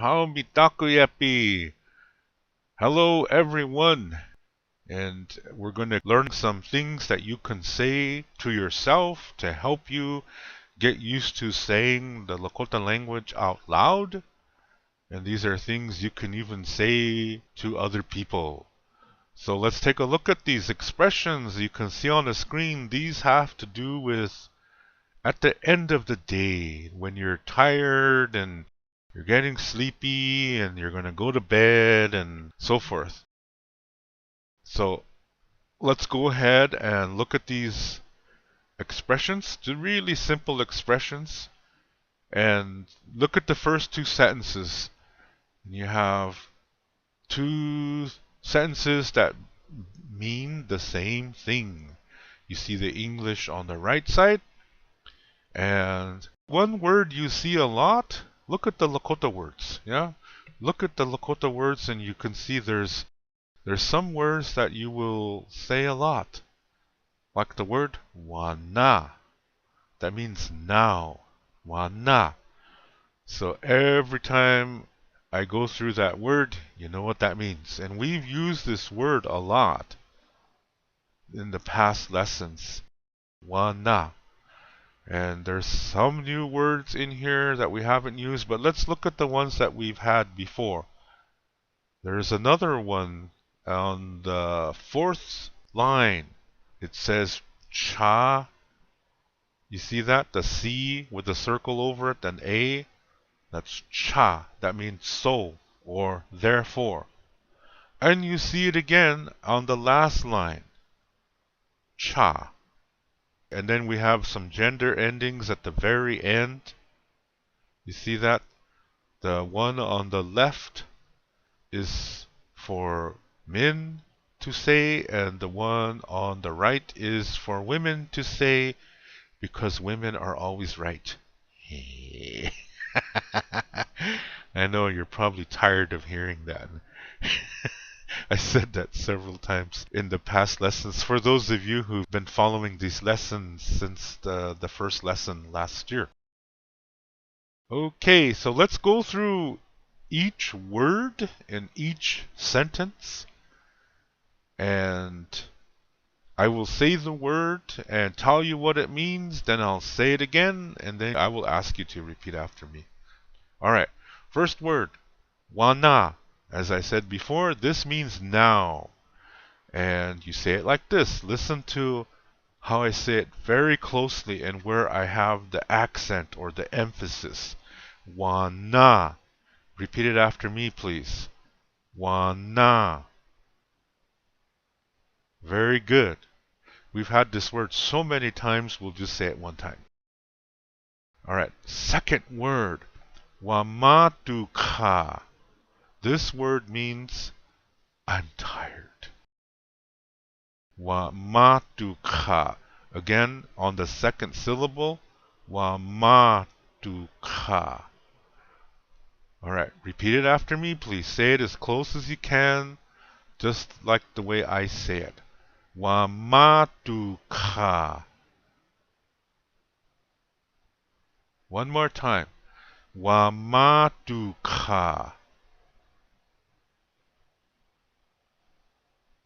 How Mitakuyepi! Hello everyone! And we're going to learn some things that you can say to yourself to help you get used to saying the Lakota language out loud. And these are things you can even say to other people. So let's take a look at these expressions you can see on the screen. These have to do with at the end of the day when you're tired and you're getting sleepy and you're going to go to bed and so forth. So let's go ahead and look at these expressions, the really simple expressions, and look at the first two sentences. You have two sentences that mean the same thing. You see the English on the right side, and one word you see a lot, look at the Lakota words. Yeah? Look at the Lakota words and you can see there's some words that you will say a lot. Like the word wana. That means now. Wana. So every time I go through that word, you know what that means. And we've used this word a lot in the past lessons. Wana. And there's some new words in here that we haven't used, but let's look at the ones that we've had before. There's another one on the fourth line. It says cha. You see that? The C with the circle over it, an A. That's cha. That means so or therefore. And you see it again on the last line. Cha. And then we have some gender endings at the very end. You see that? The one on the left is for men to say, and the one on the right is for women to say, because women are always right. I know you're probably tired of hearing that. I said that several times in the past lessons. For those of you who've been following these lessons since the first lesson last year. Okay, so let's go through each word in each sentence. And I will say the word and tell you what it means. Then I'll say it again. And then I will ask you to repeat after me. Alright, first word. Wana. As I said before, this means now. And you say it like this. Listen to how I say it very closely and where I have the accent or the emphasis. Wana. Repeat it after me, please. Wana. Very good. We've had this word so many times, we'll just say it one time. Alright, second word. Wamatuka. This word means I'm tired. Wamatuka. Again, on the second syllable. Wamatuka. Alright, repeat it after me, please. Say it as close as you can, just like the way I say it. Wamatuka. One more time. Wamatuka.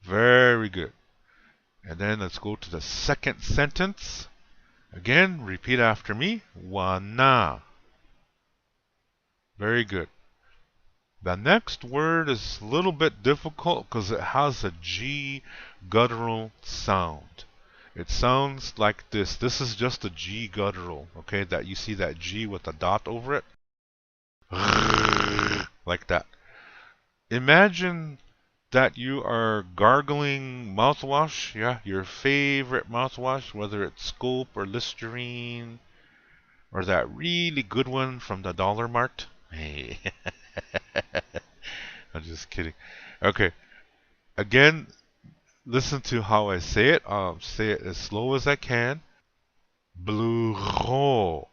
Very good. And then let's go to the second sentence. Again, repeat after me. Wana. Very good. The next word is a little bit difficult because it has a G guttural sound. It sounds like this. This is just a G guttural, okay? That you see that G with a dot over it. Like that. Imagine that you are gargling mouthwash, yeah, your favorite mouthwash, whether it's Scope or Listerine, or that really good one from the Dollar Mart. Hey. I'm just kidding. Okay. Again, listen to how I say it. I'll say it as slow as I can. Bureau.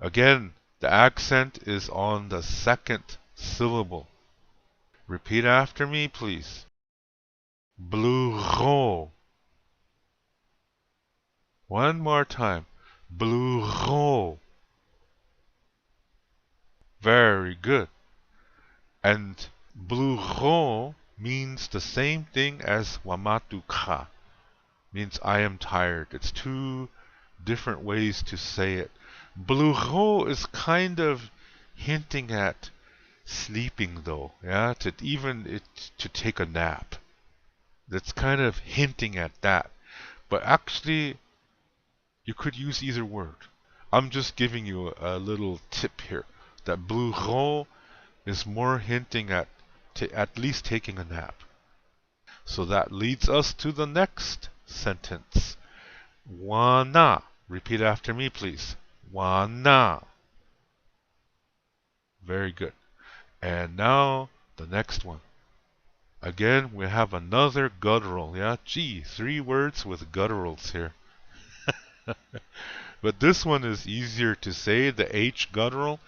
Again, the accent is on the second syllable. Repeat after me, please. Bureau. One more time. Bureau. Very Very good. And bluho means the same thing as wamatuka. Means I am tired. It's two different ways to say it. Bluho is kind of hinting at sleeping though, yeah, to take a nap. That's kind of hinting at that. But actually, you could use either word. I'm just giving you a little tip here. That bluho is more hinting at least taking a nap. So that leads us to the next sentence. Wana. Repeat after me, please. Wana. Very good. And now the next one. Again, we have another guttural. Yeah, gee, 3 words with gutturals here. But this one is easier to say, the H guttural.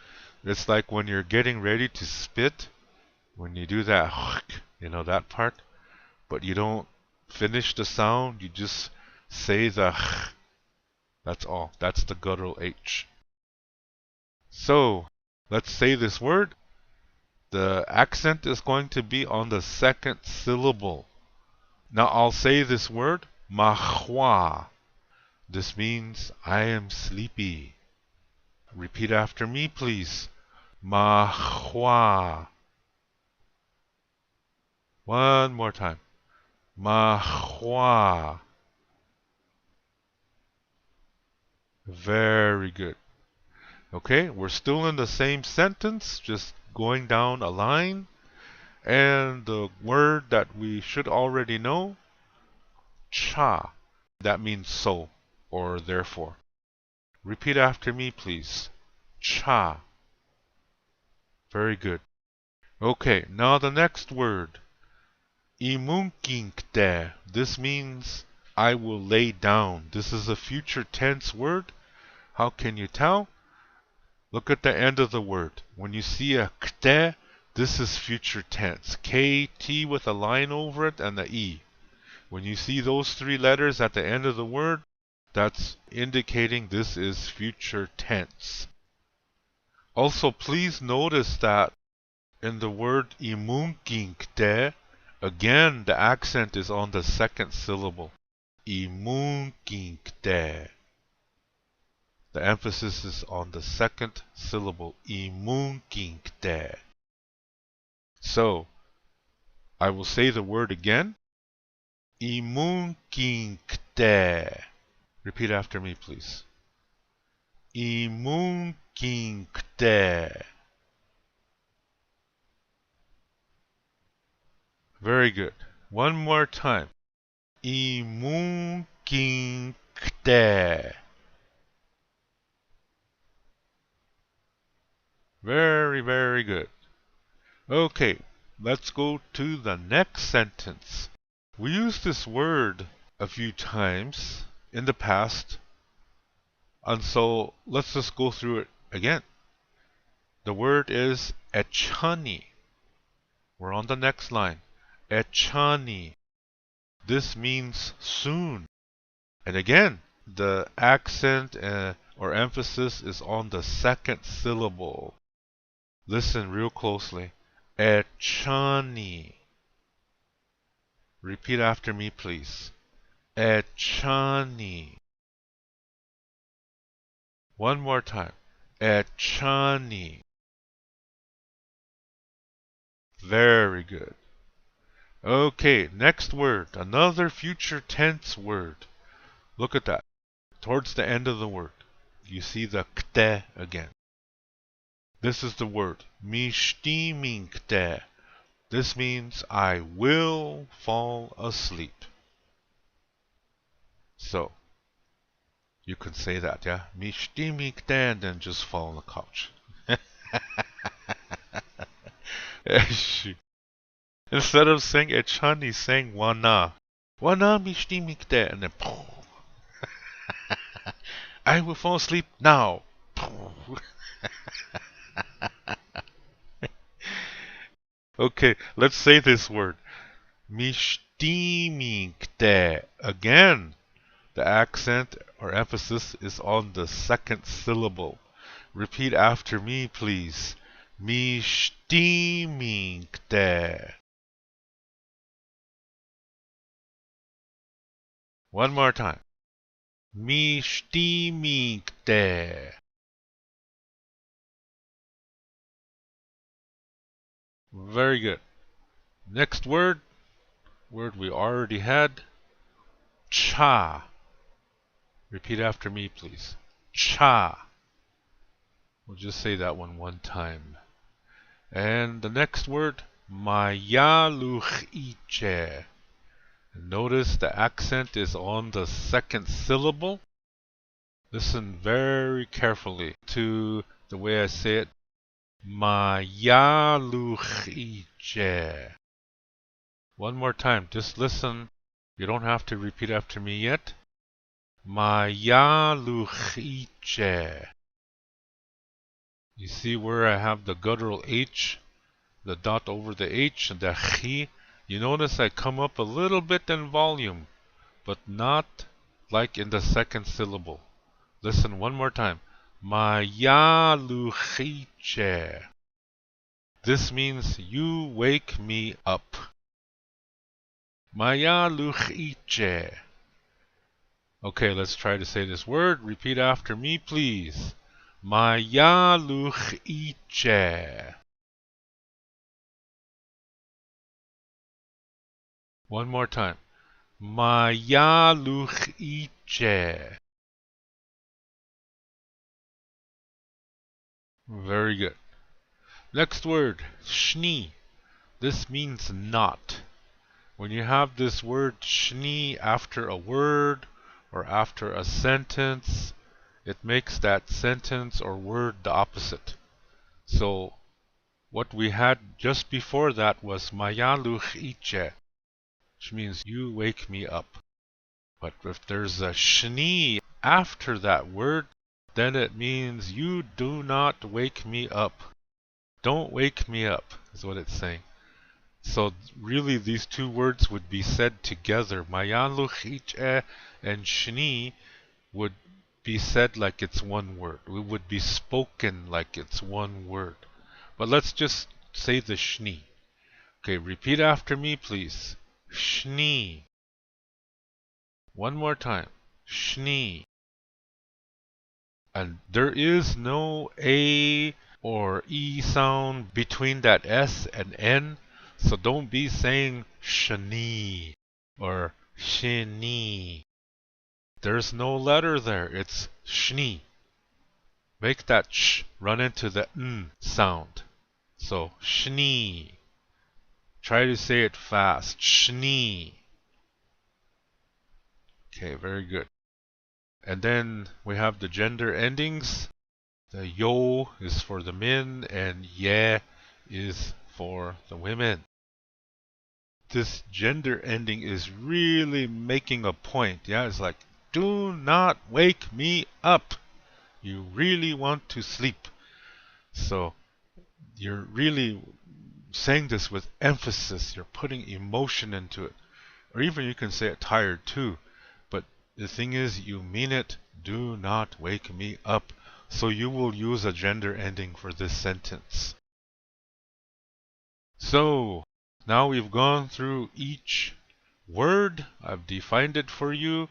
It's like when you're getting ready to spit, when you do that, you know, that part. But you don't finish the sound, you just say the that's all. That's the guttural H. So, let's say this word. The accent is going to be on the second syllable. Now I'll say this word, mahwa. This means I am sleepy. Repeat after me, please. Mahwa. One more time. Mahwa. Very good. Okay, we're still in the same sentence, just going down a line. And the word that we should already know, cha. That means so, or therefore. Repeat after me, please. Cha. Very good. Okay, now the next word. Imunkinkte. This means I will lay down. This is a future tense word. How can you tell? Look at the end of the word. When you see a kte, this is future tense. KT with a line over it and the E. When you see those 3 letters at the end of the word, that's indicating this is future tense. Also, please notice that in the word imunkinkte, again, the accent is on the second syllable. Imunkinkte. The emphasis is on the second syllable. Imunkinkte. So, I will say the word again. Imunkinkte. Repeat after me, please. Imunkinkte. Very good. One more time. Imunkinkte. Very, very good. Okay, let's go to the next sentence. We used this word a few times in the past, and so let's just go through it again. The word is echani. We're on the next line. Echani. This means soon. And again, the accent or emphasis is on the second syllable. Listen real closely. Echani. Repeat after me, please. Echani. One more time. Echani. Very good. Okay, next word. Another future tense word. Look at that. Towards the end of the word, you see the kte again. This is the word. Mishtimingte. This means I will fall asleep. So, you can say that, yeah? Mishtimingte, and then just fall on the couch. Instead of saying echani, he's saying wana. Wana mishtimingte, and then I will fall asleep now. Okay, let's say this word. Mishtimingte. Again, the accent or emphasis is on the second syllable. Repeat after me, please. Mishtimingte. One more time. Mishtimingte. Very good. Next word we already had. Cha. Repeat after me, please. Cha. We'll just say that one time. And the next word, Mayaluchiche. Notice the accent is on the second syllable. Listen very carefully to the way I say it. Mayaluchiche. One more time, just listen. You don't have to repeat after me yet. Mayaluchiche. You see where I have the guttural H, the dot over the H, and the chi? You notice I come up a little bit in volume, but not like in the second syllable. Listen one more time. Mayaluchiche. This means you wake me up. Mayaluchiche. Okay, let's try to say this word. Repeat after me, please. Mayaluchiche. One more time. Mayaluchiche. Very good. Next word, shni. This means not. When you have this word shni after a word or after a sentence, it makes that sentence or word the opposite. So what we had just before that was mayaluchiche, which means you wake me up. But if there's a shni after that word, then it means you do not wake me up. Don't wake me up, is what it's saying. So really these two words would be said together. Mayaluchiche and shni would be said like it's one word. It would be spoken like it's one word. But let's just say the shni. Okay, repeat after me, please. Shni. One more time. Shni. And there is no A or E sound between that S and N. So don't be saying shani or shini. There's no letter there. It's shni. Make that sh run into the n sound. So shni. Try to say it fast. Shni. Okay, very good. And then we have the gender endings. The yo is for the men and ye is for the women. This gender ending is really making a point. Yeah, it's like, do not wake me up. You really want to sleep. So you're really saying this with emphasis. You're putting emotion into it. Or even you can say it tired too. But the thing is, you mean it. Do not wake me up. So you will use a gender ending for this sentence. So now we've gone through each word. I've defined it for you.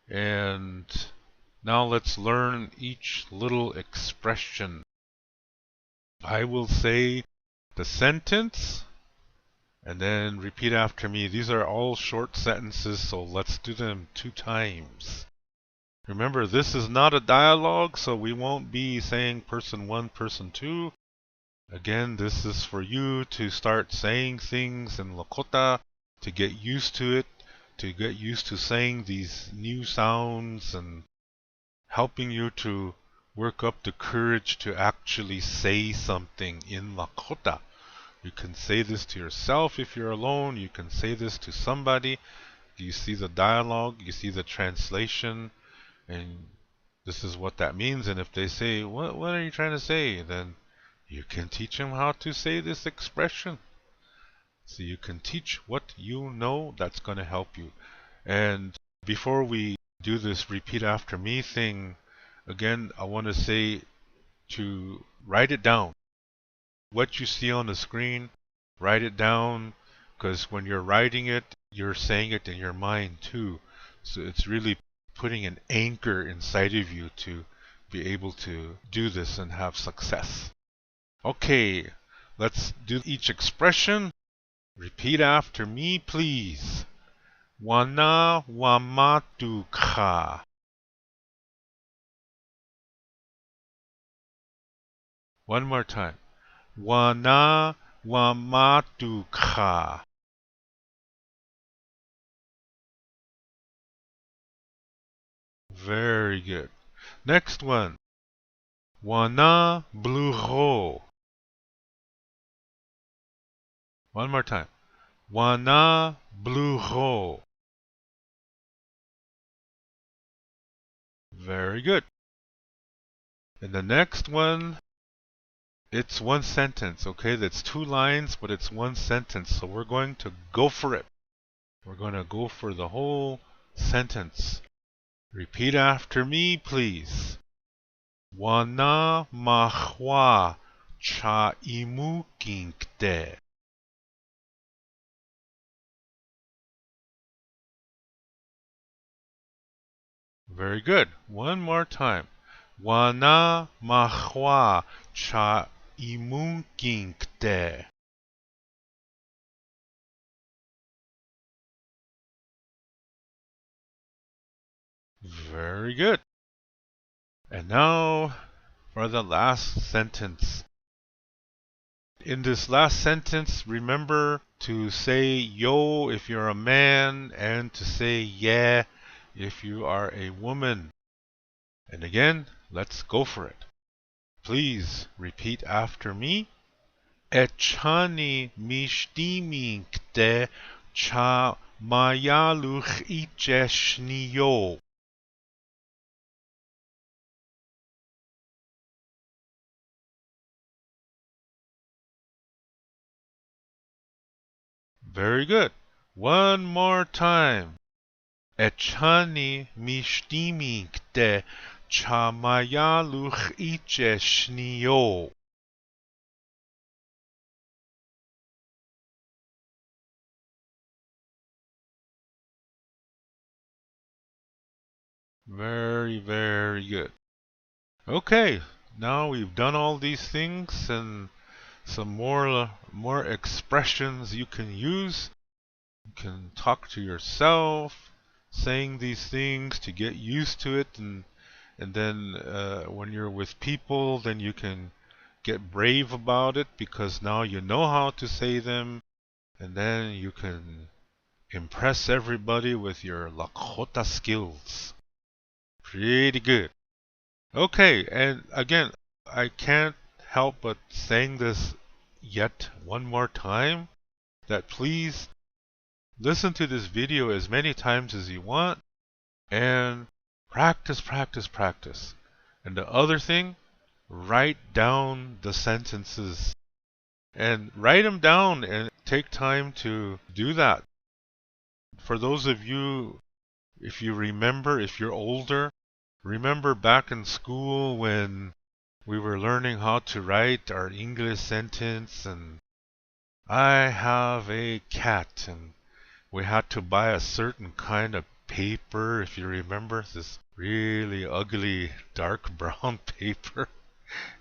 And now let's learn each little expression. I will say the sentence and then repeat after me. These are all short sentences, so let's do them 2 times. Remember, this is not a dialogue, so we won't be saying person 1, person 2. Again, this is for you to start saying things in Lakota, to get used to it, to get used to saying these new sounds and helping you to work up the courage to actually say something in Lakota. You can say this to yourself if you're alone. You can say this to somebody. You see the dialogue, you see the translation, and this is what that means. And if they say, what are you trying to say? Then you can teach them how to say this expression. So you can teach what you know. That's going to help you. And before we do this repeat after me thing, again, I want to say to write it down. what you see on the screen, write it down, because when you're writing it, you're saying it in your mind too. So it's really putting an anchor inside of you to be able to do this and have success. Okay, let's do each expression. Repeat after me, please. Wana wamatuka. One more time. Wana wamatuka. Very good. Next one. Wana bluho. One more time. Wana bluho. Very good. And the next one, it's one sentence, okay? That's 2 lines, but it's one sentence. So we're going to go for it. We're going to go for the whole sentence. Repeat after me, please. Wana mahwa cha imu kinkte. Very good. One more time. Wana mahwa cha imu kinkte. Very good. And now for the last sentence. In this last sentence, remember to say yo if you're a man and to say yeah if you are a woman. And again, let's go for it. Please repeat after me. Echani mishtiminkte cha mayaluch icheshniyo. Very good. One more time. Echani mishtiminkte cha mayaluch icheshniyo. Very, very good. Okay, now we've done all these things and some more expressions you can use. You can talk to yourself, saying these things to get used to it, and then when you're with people, then you can get brave about it because now you know how to say them, and then you can impress everybody with your Lakota skills. Pretty good. Okay, and again, I can't help but saying this yet one more time, that please listen to this video as many times as you want and practice, practice, practice. And the other thing, write down the sentences and write them down and take time to do that. For those of you, if you remember, if you're older, remember back in school when we were learning how to write our English sentence, and I have a cat, and we had to buy a certain kind of paper, if you remember, this really ugly dark brown paper.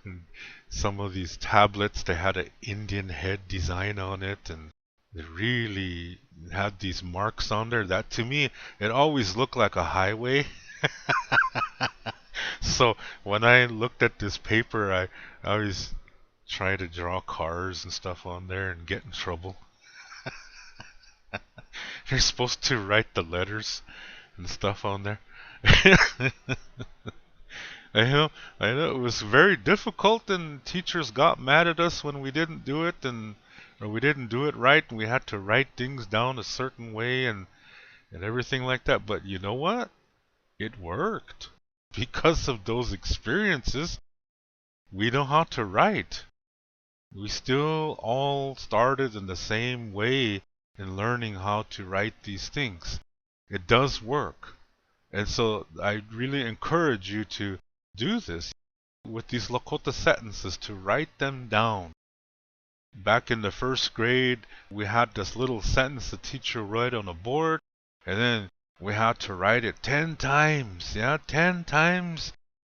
And some of these tablets, they had an Indian head design on it, and they really had these marks on there. That, to me, it always looked like a highway. So when I looked at this paper, I always try to draw cars and stuff on there and get in trouble. You're supposed to write the letters and stuff on there. I know it was very difficult, and teachers got mad at us when we didn't do it, or we didn't do it right, and we had to write things down a certain way and everything like that. But you know what? It worked. Because of those experiences, we know how to write. We still all started in the same way in learning how to write these things. It does work. And so I really encourage you to do this with these Lakota sentences, to write them down Back in the first grade, we had this little sentence the teacher wrote on a board, and then we had to write it 10 times. Yeah, 10 times.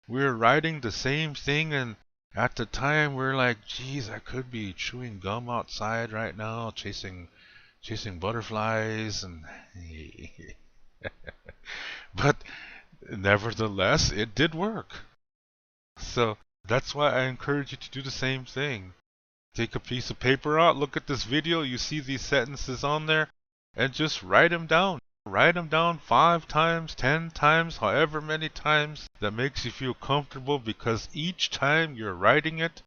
We were writing the same thing, and at the time we were like, geez, I could be chewing gum outside right now, chasing butterflies, and but nevertheless, it did work. So that's why I encourage you to do the same thing. Take a piece of paper out, look at this video, you see these sentences on there, and just write them down. Write them down 5 times, 10 times, however many times that makes you feel comfortable, because each time you're writing it,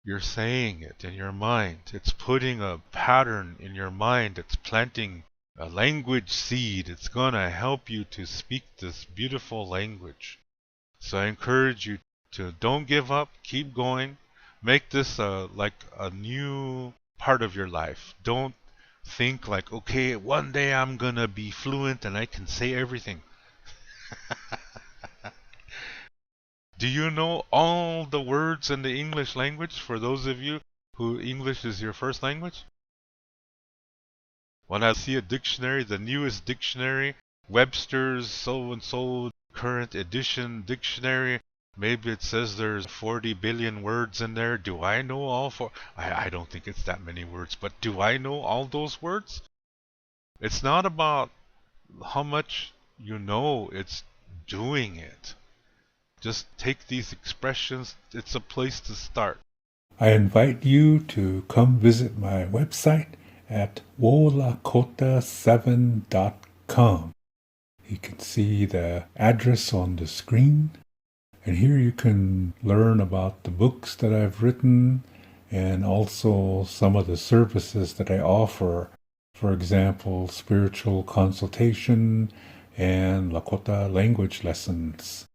you're saying it in your mind. It's putting a pattern in your mind. It's planting a language seed. It's going to help you to speak this beautiful language. So I encourage you to don't give up, keep going. Make this like a new part of your life. Don't think like, okay, one day I'm going to be fluent and I can say everything. Do you know all the words in the English language, for those of you who English is your first language? When I see a dictionary, the newest dictionary, Webster's so-and-so current edition dictionary, maybe it says there's 40 billion words in there. Do I know all four? I don't think it's that many words, but do I know all those words? It's not about how much you know, it's doing it. Just take these expressions. It's a place to start. I invite you to come visit my website at wolakota7.com. You can see the address on the screen, and here you can learn about the books that I've written and also some of the services that I offer. For example, spiritual consultation and Lakota language lessons.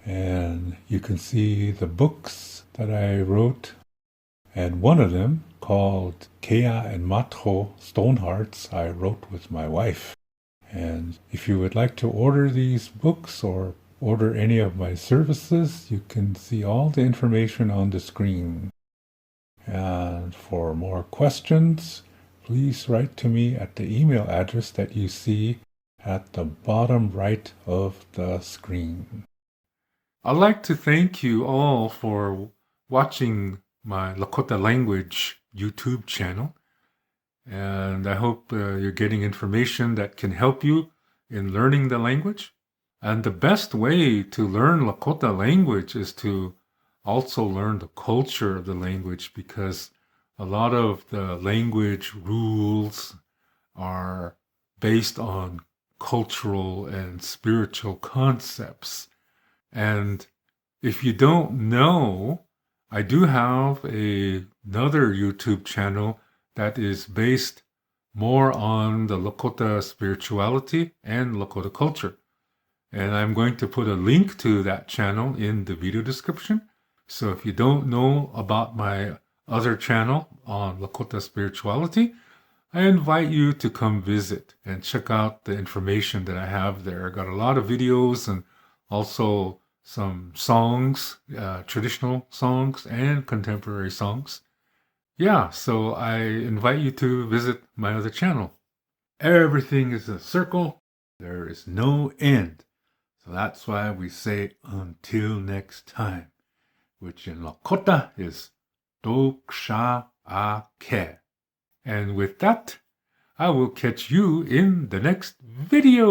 And you can see the books that I wrote, and one of them, called Kea and Matho Stonehearts, I wrote with my wife. And if you would like to order these books or order any of my services, you can see all the information on the screen. And for more questions, please write to me at the email address that you see at the bottom right of the screen. I'd like to thank you all for watching my Lakota Language YouTube channel. And I hope you're getting information that can help you in learning the language. And the best way to learn Lakota language is to also learn the culture of the language, because a lot of the language rules are based on cultural and spiritual concepts. And if you don't know, I do have another YouTube channel that is based more on the Lakota spirituality and Lakota culture. And I'm going to put a link to that channel in the video description. So if you don't know about my other channel on Lakota spirituality, I invite you to come visit and check out the information that I have there. I got a lot of videos and also some songs, traditional songs and contemporary songs. Yeah, so I invite you to visit my other channel. Everything is a circle. There is no end. So that's why we say until next time, which in Lakota is Doksha Ake. And with that, I will catch you in the next video.